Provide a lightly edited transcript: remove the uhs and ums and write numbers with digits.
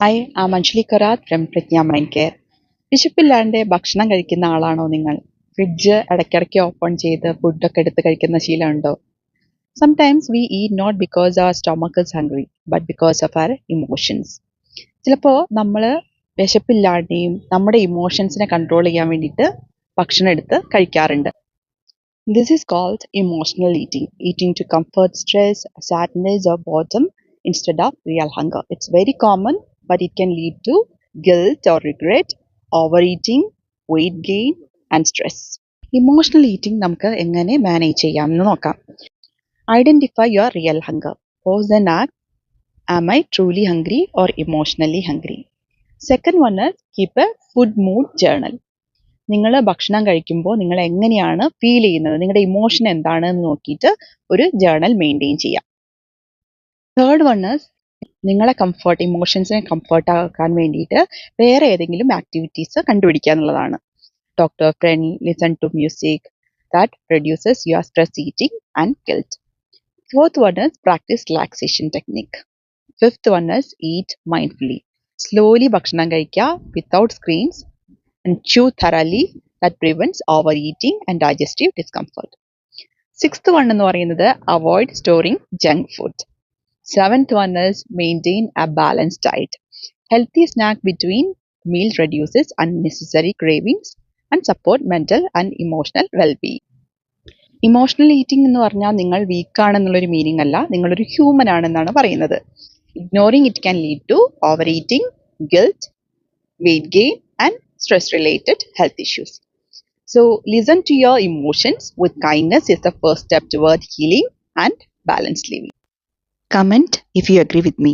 Hi, am Anjali Korath from Prajna mind care. വിശപ്പില്ലാണ്ട് ഭക്ഷണം കഴിക്കുന്ന ആളാണോ നിങ്ങൾ? ഫ്രിഡ്ജ് ഇടയ്ക്കിടയ്ക്ക് ഓപ്പൺ ചെയ്ത് ഫുഡൊക്കെ എടുത്ത് കഴിക്കുന്ന ശീലമുണ്ടോ? Sometimes we eat not because our stomach is hungry but because of our emotions. ചിലപ്പോൾ നമ്മൾ വിശപ്പില്ലാണ്ടെയും നമ്മുടെ ഇമോഷൻസിനെ കൺട്രോൾ ചെയ്യാൻ വേണ്ടിയിട്ട് ഭക്ഷണം എടുത്ത് കഴിക്കാറുണ്ട്. This is called emotional eating, eating to comfort stress, sadness, or boredom instead of real hunger. It's very common, but it can lead to guilt or regret, overeating, weight gain, and stress. Emotional eating നമുക്ക് എങ്ങനെ manage ചെയ്യാം എന്ന് നോക്കാം. Identify your real hunger. Pause and act, am I truly hungry or emotionally hungry? Second one is keep a food mood journal. നിങ്ങൾ ഭക്ഷണം കഴിക്കുമ്പോൾ നിങ്ങൾ എങ്ങനെയാണ് ഫീൽ ചെയ്യുന്നത്, നിങ്ങളുടെ ഇമോഷൻ എന്താണ് എന്ന് നോക്കിയിട്ട് ഒരു ജേർണൽ മെയിൻറ്റെയിൻ ചെയ്യാം. തേർഡ് വൺ ഇസ് നിങ്ങളെ ഇമോഷൻസിനെ കംഫർട്ട് ആക്കാൻ വേണ്ടിയിട്ട് വേറെ ഏതെങ്കിലും ആക്ടിവിറ്റീസ് കണ്ടുപിടിക്കുക എന്നുള്ളതാണ്. Talk to a friend, listen to music that reduces your stress eating and guilt. Fourth one is practice relaxation technique. Fifth one is eat mindfully. Slowly ഭക്ഷണം കഴിക്കുക without screens and chew thoroughly. That prevents overeating and digestive discomfort. Sixth one എന്ന് പറയുന്നത് avoid storing junk food. Seventh one is maintain a balanced diet. Healthy snack between meals reduces unnecessary cravings and support mental and emotional well-being. Emotional eating എന്ന് പറഞ്ഞാൽ നിങ്ങൾ വീക്കാണെന്നുള്ളൊരു meaning അല്ല, നിങ്ങളൊരു human ആണെന്നാണ് പറയുന്നത്. Ignoring it can lead to over eating, guilt, weight gain and stress-related health issues. So, listen to your emotions with kindness is the first step toward healing and balanced living. Comment if you agree with me.